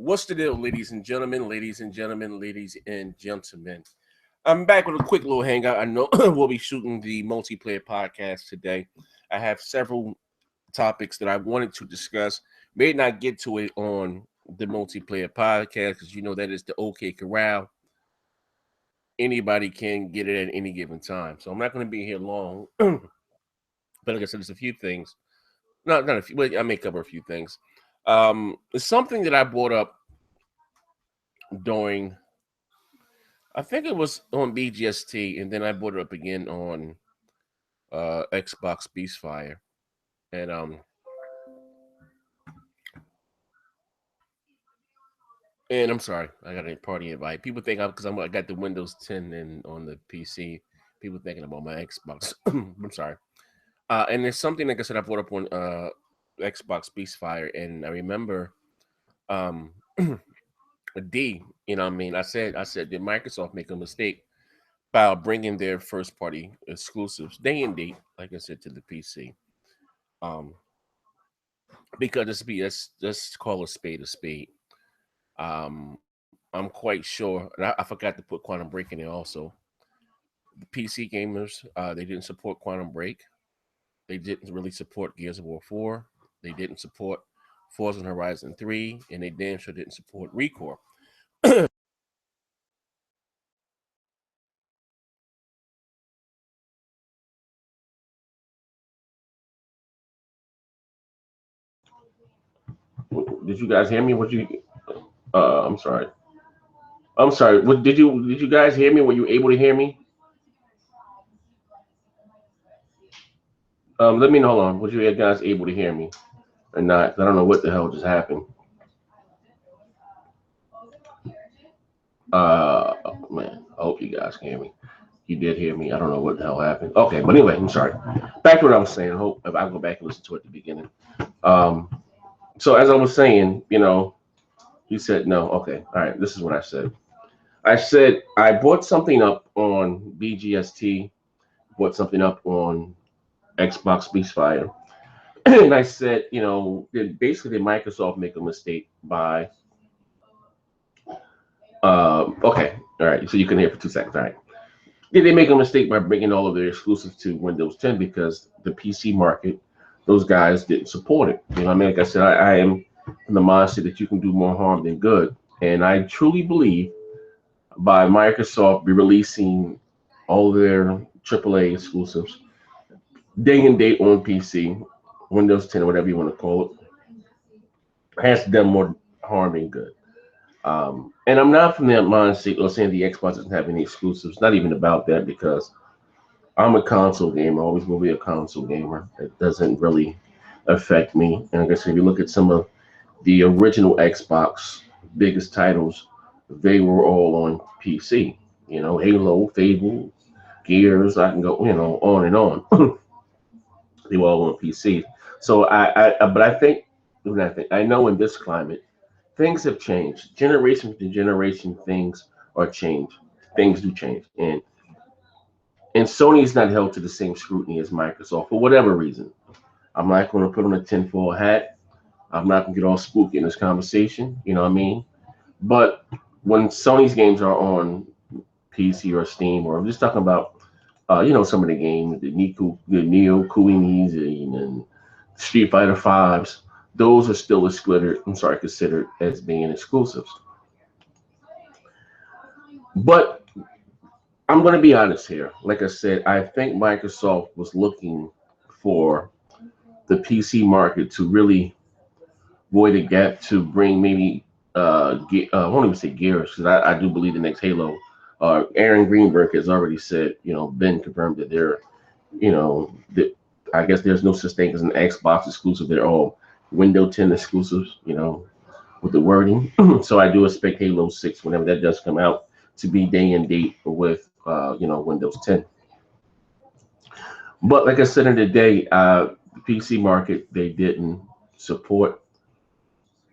What's the deal, ladies and gentlemen, ladies and gentlemen, ladies and gentlemen? I'm back with a quick little hangout. I know we'll be shooting the multiplayer podcast today. I have several topics that I wanted to discuss. May not get to it on the multiplayer podcast because you know that is the OK Corral. Anybody can get it at any given time. So I'm not going to be here long. But like I said, there's a few things. Not a few, but I may cover a few things. It's something that I brought up during, I think it was on BGST, and then I brought it up again on Xbox Beastfire. And I'm sorry, I got a party invite. People think I got the Windows 10 and on the PC. People thinking about my Xbox. I'm sorry. And there's something like I said I brought up on Xbox Beastfire, and I remember D. You know what I mean? I said did Microsoft make a mistake by bringing their first party exclusives day and date, like I said, to the PC? Because let's call a spade a spade. I'm quite sure, and I forgot to put Quantum Break in there also. The PC gamers, they didn't support Quantum Break. They didn't really support Gears of War 4. They didn't support Forza Horizon 3, and they damn sure didn't support Recore. Did you guys hear me? I'm sorry. I'm sorry. Did you guys hear me? Were you able to hear me? Let me know. Hold on. Was you guys able to hear me or not? I don't know what the hell just happened. Man, I hope you guys can hear me. You did hear me. I don't know what the hell happened. Okay, but anyway, I'm sorry. Back to what I was saying. I hope if I go back and listen to it at the beginning. So as I was saying, you said no. Okay, all right. This is what I said. I said I bought something up on BGST, bought something up on Xbox Beastfire, and I said, basically did Microsoft make a mistake by okay, all right, so you can hear for 2 seconds. All right. Did they make a mistake by bringing all of their exclusives to Windows 10 because the PC market, those guys didn't support it? You know what I mean? Like I said, I am in the mindset that you can do more harm than good. And I truly believe by Microsoft be releasing all of their AAA exclusives day and date on PC, Windows 10 or whatever you want to call it, has done more harm than good. And I'm not from that mindset or saying the Xbox doesn't have any exclusives. Not even about that, because I'm a console gamer. I always will be a console gamer. It doesn't really affect me. And I guess if you look at some of the original Xbox biggest titles, they were all on PC. Halo, Fable, Gears. I can go, on and on. They were all on PC. So but I know in this climate, things have changed. Generation to generation, things are changed. Things do change, and Sony's not held to the same scrutiny as Microsoft for whatever reason. I'm not going to put on a tinfoil hat. I'm not going to get all spooky in this conversation. You know what I mean? But when Sony's games are on PC or Steam, or I'm just talking about, some of the games, the Neo Kunis and Street Fighter Fives, those are still considered as being exclusives. But I'm going to be honest here. Like I said, I think Microsoft was looking for the PC market to really void a gap to bring maybe I won't even say Gears, because I do believe the next Halo. Aaron Greenberg has already said, been confirmed that they're, that I guess there's no such thing as an Xbox exclusive. They're all Windows 10 exclusives, with the wording. So I do expect Halo 6, whenever that does come out, to be day and date with, Windows 10. But like I said in the day, the PC market, they didn't support,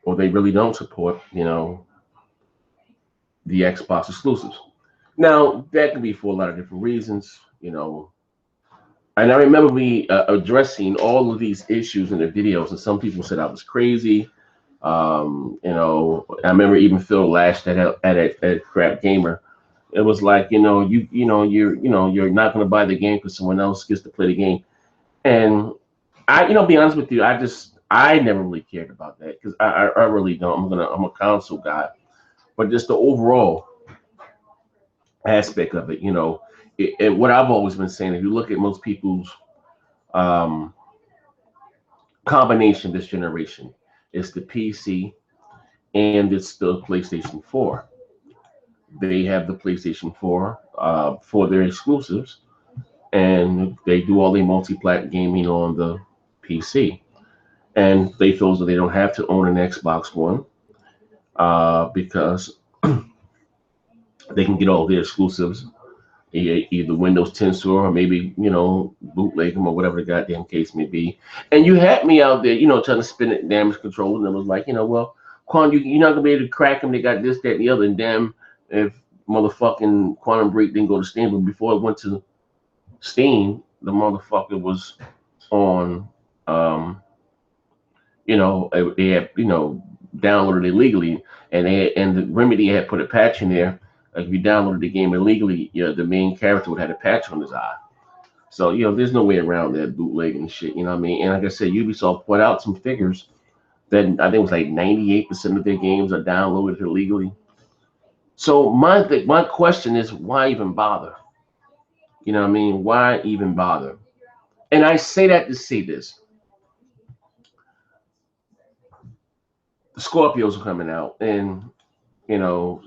or they really don't support, the Xbox exclusives. Now, that can be for a lot of different reasons, And I remember me addressing all of these issues in the videos, and some people said I was crazy. I remember even Phil lashed at Crap Gamer. It was like, you're not going to buy the game because someone else gets to play the game. And be honest with you, I never really cared about that because I really don't. I'm a console guy, but just the overall aspect of it, what I've always been saying, if you look at most people's um, combination this generation, it's the PC and it's the PlayStation 4. They have the PlayStation 4 for their exclusives, and they do all their multi-plat gaming on the PC. And they feel as though they don't have to own an Xbox One because they can get all their exclusives, either Windows 10 store or maybe, bootleg them or whatever the goddamn case may be. And you had me out there, trying to spin it damage control, and it was like, well, Quan, you're not gonna be able to crack them. They got this, that, and the other, and damn, if motherfucking Quantum Break didn't go to Steam, but before it went to Steam, the motherfucker was on, they had, downloaded illegally, and the Remedy had put a patch in there. Like if you downloaded the game illegally, the main character would have a patch on his eye. So, there's no way around that bootleg and shit, you know what I mean? And like I said, Ubisoft put out some figures that I think it was like 98% of their games are downloaded illegally. So my question is, why even bother? You know what I mean? Why even bother? And I say that to say this. The Scorpios are coming out, and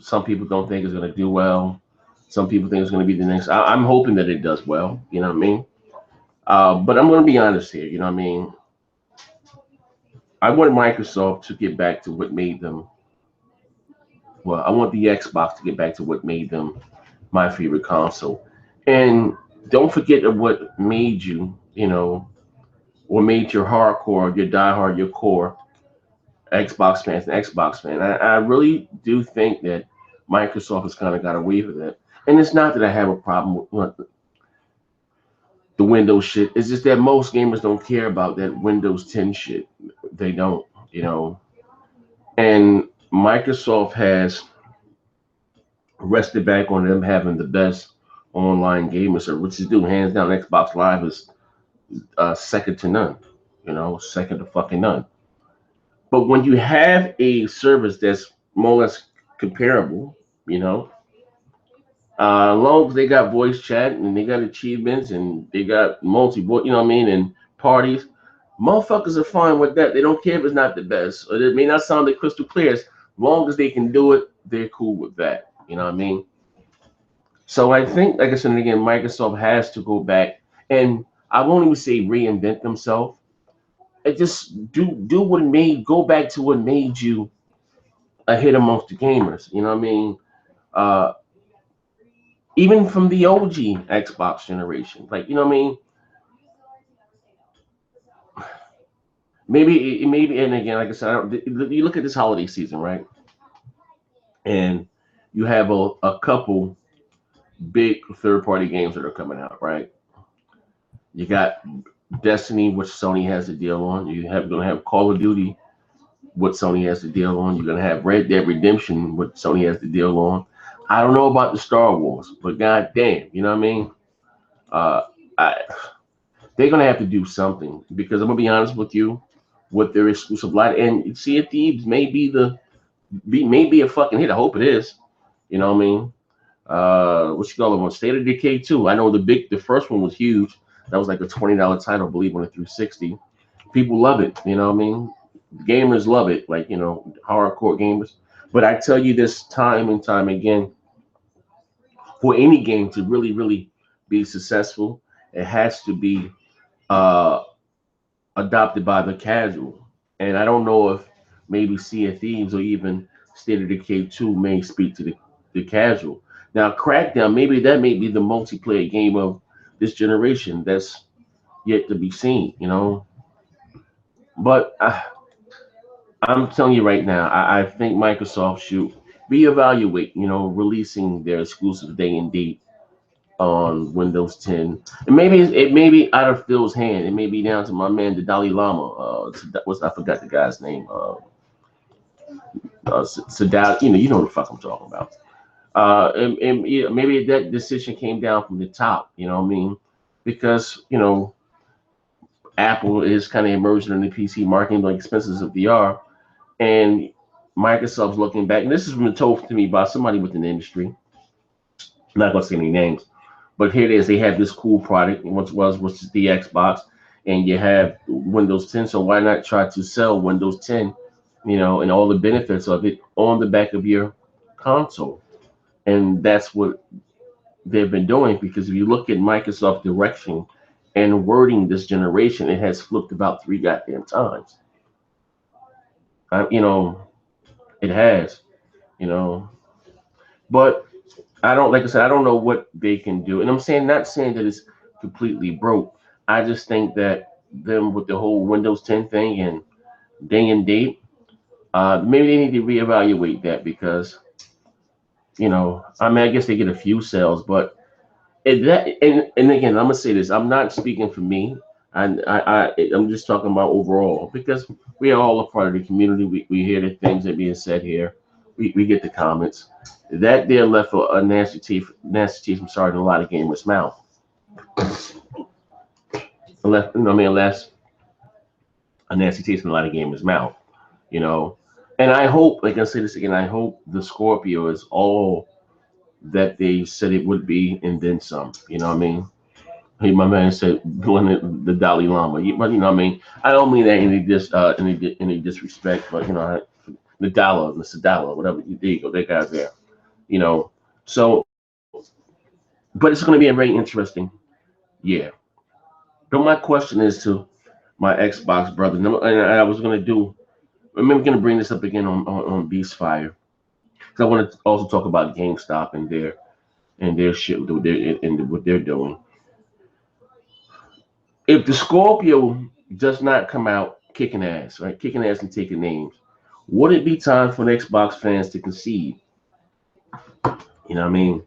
some people don't think it's going to do well. Some people think it's going to be the next. I'm hoping that it does well. You know what I mean? But I'm going to be honest here. You know what I mean? I want Microsoft to get back to what made them. Well, I want the Xbox to get back to what made them my favorite console. And don't forget of what made you, what made your hardcore, your diehard, your core Xbox fans and Xbox fan. I really do think that Microsoft has kind of got away with it. And it's not that I have a problem with the Windows shit. It's just that most gamers don't care about that Windows 10 shit. They don't, And Microsoft has rested back on them having the best online gaming service, which is doing hands down. Xbox Live is second to none, second to fucking none. But when you have a service that's more or less comparable, as long as they got voice chat and they got achievements and they got multi-voice, and parties, motherfuckers are fine with that. They don't care if it's not the best, or it may not sound like crystal clear. As long as they can do it, they're cool with that. You know what I mean? So I think, like I said again, Microsoft has to go back, and I won't even say reinvent themselves. It just do what made go back to what made you a hit amongst the gamers. You know what I mean? Uh, Even from the OG Xbox generation, like you know what I mean? Maybe, and again, like I said, you look at this holiday season, right? And you have a couple big third-party games that are coming out, right? You got Destiny, which Sony has the deal on. Gonna have Call of Duty, what Sony has the deal on. You're gonna have Red Dead Redemption, what Sony has the deal on. I don't know about the Star Wars, but goddamn, you know what I mean? Uh, I, they're gonna have to do something because I'm gonna be honest with you, with their exclusive light and Sea of Thieves may be a fucking hit. I hope it is. You know what I mean? What you call it? One State of Decay 2. I know the first one was huge. That was like a $20 title, I believe, on the 360. People love it. You know what I mean? Gamers love it, like hardcore gamers. But I tell you this time and time again, for any game to really, really be successful, it has to be uh, adopted by the casual. And I don't know if maybe Sea of Thieves or even State of Decay 2 may speak to the casual. Now, Crackdown, maybe that may be the multiplayer game of this generation that's yet to be seen, But I'm telling you right now, I think Microsoft should reevaluate, releasing their exclusive day and date on Windows 10. And maybe it may be out of Phil's hand. It may be down to my man, the Dalai Lama. I forgot the guy's name. Sadal, you know what the fuck I'm talking about. And yeah, maybe that decision came down from the top. You know what I mean? Because Apple is kind of emerging in the PC market, like expenses of VR, and Microsoft's looking back. And this has been told to me by somebody within the industry. I'm not gonna say any names, but here it is. They have this cool product, which is the Xbox, and you have Windows 10. So why not try to sell Windows 10, and all the benefits of it on the back of your console? And that's what they've been doing, because if you look at Microsoft direction and wording this generation, it has flipped about three goddamn times. Uh, you know, it has, you know, but I don't, like I said, I don't know what they can do. And I'm saying, not saying that it's completely broke. I just think that them with the whole Windows 10 thing and day and date, maybe they need to reevaluate that, because, I mean, I guess they get a few sales, but and again, I'm gonna say this. I'm not speaking for me. I'm just talking about overall, because we are all a part of the community. We hear the things that are being said here. We get the comments. That there left a nasty taste. I'm sorry, in a lot of gamers' mouth. Left, I mean, last a nasty taste in a lot of gamers' mouth. You know, and I hope, like I say this again, I hope the Scorpio is all that they said it would be, and then some. You know what I mean? Hey, my man said doing the Dalai Lama. But you know what I mean? I don't mean that any disrespect, but the dollar, the Sadala, whatever. There you go, that guy's there. You know, so but it's going to be a very interesting year. But my question is to my Xbox brother, and I was going to do. I'm going to bring this up again on Beast Fire, because I want to also talk about GameStop and their shit, and what they're doing. If the Scorpio does not come out kicking ass, right, kicking ass and taking names, would it be time for the Xbox fans to concede? You know what I mean?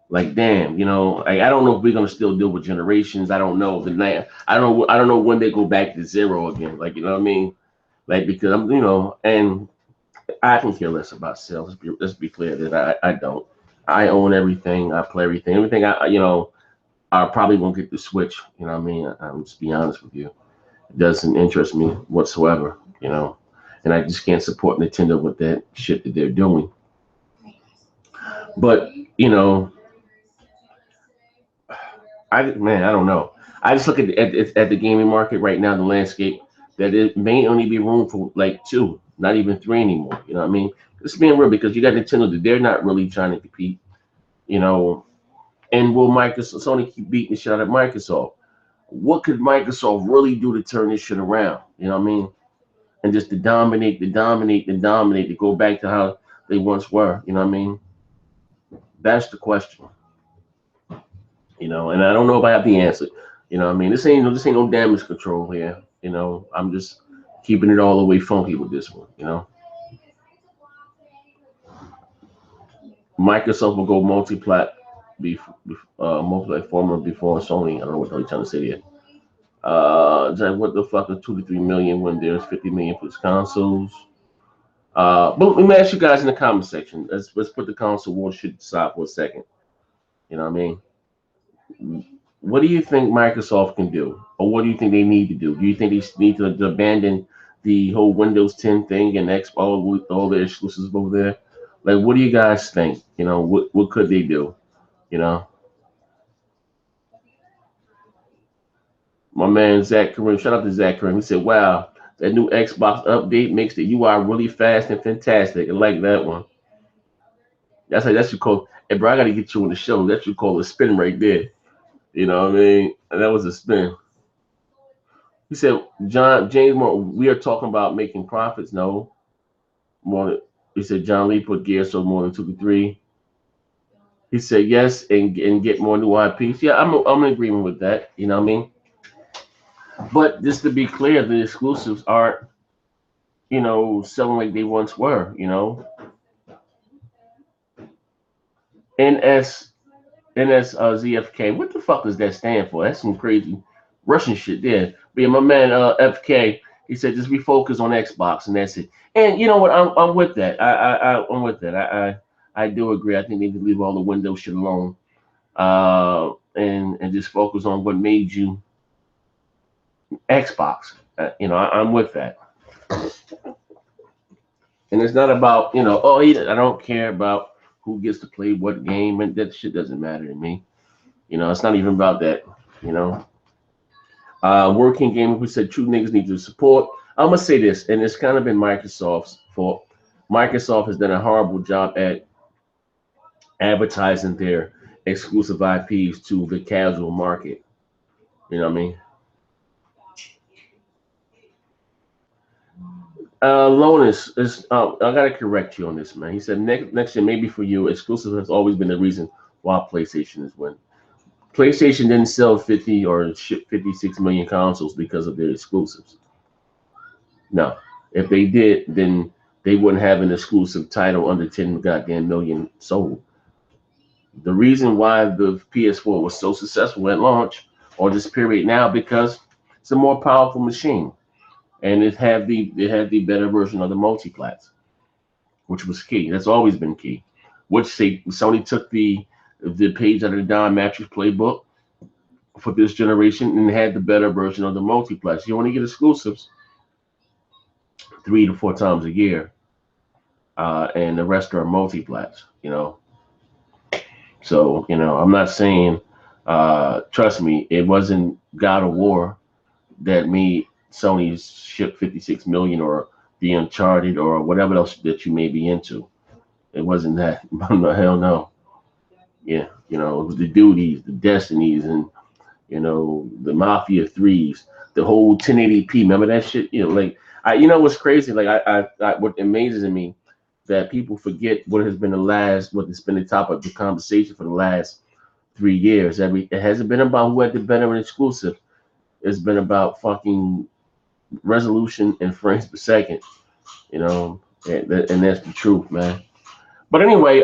Like, damn, I don't know if we're gonna still deal with generations. I don't know the night. I don't know when they go back to zero again. Like, you know what I mean? Like, because and I can care less about sales. Let's be clear that I don't. I own everything. I play everything. Everything I probably won't get the Switch. You know what I mean? I'm just be honest with you. It doesn't interest me whatsoever. And I just can't support Nintendo with that shit that they're doing. But you know, I don't know. I just look at the gaming market right now, the landscape, that it may only be room for like two, not even three anymore. You know what I mean? It's being real, because you got Nintendo that they're not really trying to compete. You know, and will Microsoft Sony keep beating the shit out of Microsoft? What could Microsoft really do to turn this shit around? You know what I mean? And just to go back to how they once were. You know what I mean? That's the question. And I don't know if I have the answer. You know what I mean? This ain't no damage control here. I'm just keeping it all the way funky with this one. Microsoft will go multi-platform before Sony. I don't know what they're trying to say here. Jack, what the fuck is 2 to 3 million when there's 50 million for consoles? But let me ask you guys in the comment section. Let's put the console war shit aside for a second. You know what I mean? What do you think Microsoft can do, or what do you think they need to do? Do you think they need to abandon the whole Windows 10 thing and all the exclusives over there? Like, what do you guys think? What could they do? You know, my man Zach Kareem, shout out to Zach Kareem. He said, "Wow, that new Xbox update makes the UI really fast and fantastic." I like that one. That's you call. Hey, bro, I got to get you on the show. That's you call a spin right there. You know what I mean? And that was a spin. He said, John James Moore, we are talking about making profits. No, more. He said, John Lee put Gear so more than 2 to 3. He said yes, and get more new IPs. Yeah, I'm in agreement with that. You know what I mean? But just to be clear, the exclusives aren't selling like they once were. NS ZFK. What the fuck does that stand for? That's some crazy Russian shit there. But yeah, my man FK. He said just refocus on Xbox and that's it. And you know what? I'm with that. I'm with that. I do agree. I think they need to leave all the Windows shit alone. And just focus on what made you Xbox. I'm with that. And it's not about I don't care about who gets to play what game, and that shit doesn't matter to me. It's not even about that. You know, working game. We said true niggas need to support. I'm gonna say this, and it's kind of been Microsoft's fault. Microsoft has done a horrible job at advertising their exclusive IPs to the casual market. You know what I mean? Lonis is. I gotta correct you on this, man. He said next year maybe for you, exclusive has always been the reason why PlayStation is winning. PlayStation didn't sell 50 or ship 56 million consoles because of their exclusives. No, if they did, then they wouldn't have an exclusive title under 10 goddamn million sold. The reason why the PS4 was so successful at launch or this period now because it's a more powerful machine and it had the better version of the multiplats, which was key. That's always been key. Which Sony took the page out of the Don Matrix playbook for this generation and had the better version of the multiplats. You only get exclusives 3 to 4 times a year, and the rest are multiplats. So I'm not saying. Trust me, it wasn't God of War that made Sony ship 56 million or the Uncharted or whatever else that you may be into. It wasn't that. No, hell no. Yeah, it was the duties, the destinies, and the Mafia threes, the whole 1080p. Remember that shit? What's crazy? What amazes me that people forget what has been the top of the conversation for the last 3 years. It hasn't been about who had the better exclusive. It's been about fucking resolution and frames per second. And that's the truth, man. But anyway,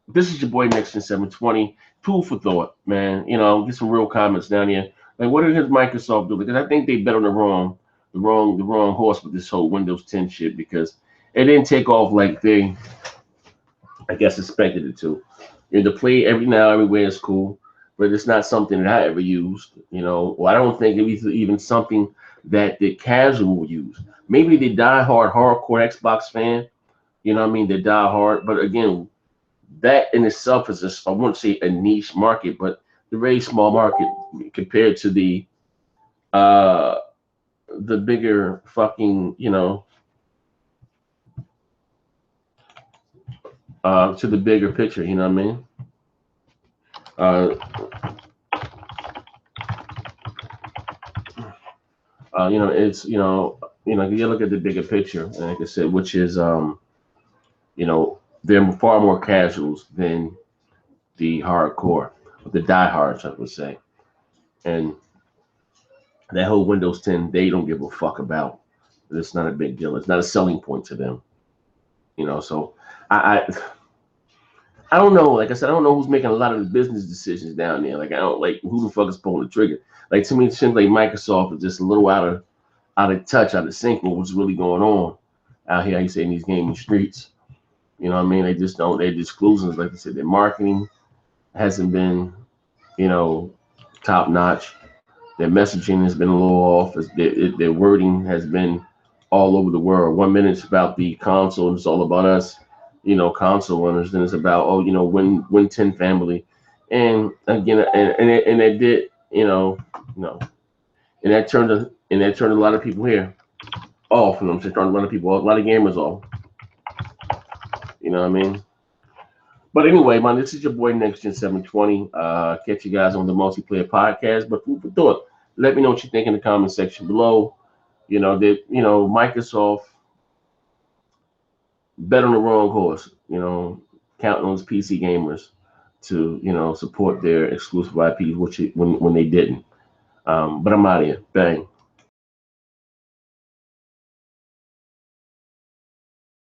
this is your boy Nixon 720. Food for thought, man. Get some real comments down here. Like, what did Microsoft do? Because I think they bet on the wrong horse with this whole Windows 10 shit because it didn't take off like they, I guess, expected it to. The play every now everywhere is cool, but it's not something that I ever used. Well, I don't think it was even something that the casual would use. Maybe the die-hard hardcore Xbox fan. You know what I mean? The die-hard, but again, that in itself is I wouldn't say a niche market, but the very small market compared to uh the bigger fucking to the bigger picture. You know what I mean? It's you look at the bigger picture, and like I said, which is they're far more casuals than the hardcore, the diehards, I would say, and that whole Windows 10 they don't give a fuck about. It's not a big deal. It's not a selling point to them. So I don't know. Like I said, I don't know who's making a lot of the business decisions down there. Like I don't like who the fuck is pulling the trigger. Like to me, it seems like Microsoft is just a little out of touch, out of sync with what's really going on out here. How you say in these gaming streets. You know what I mean? They just don't. They're exclusions. Like I said, their marketing hasn't been top notch. Their messaging has been a little off. Their wording has been all over the world. 1 minute it's about the console and it's all about us, console owners. Then it's about win 10 family, and again and they did and that turned a lot of people here off. And I'm saying turned a lot of people off, a lot of gamers off. You know what I mean? But anyway, man, this is your boy Next Gen 720. Catch you guys on the Multiplayer Podcast. But food for thought. Let me know what you think in the comment section below. Microsoft bet on the wrong horse. Counting on those PC gamers to support their exclusive IPs, when they didn't. But I'm out of here. Bang.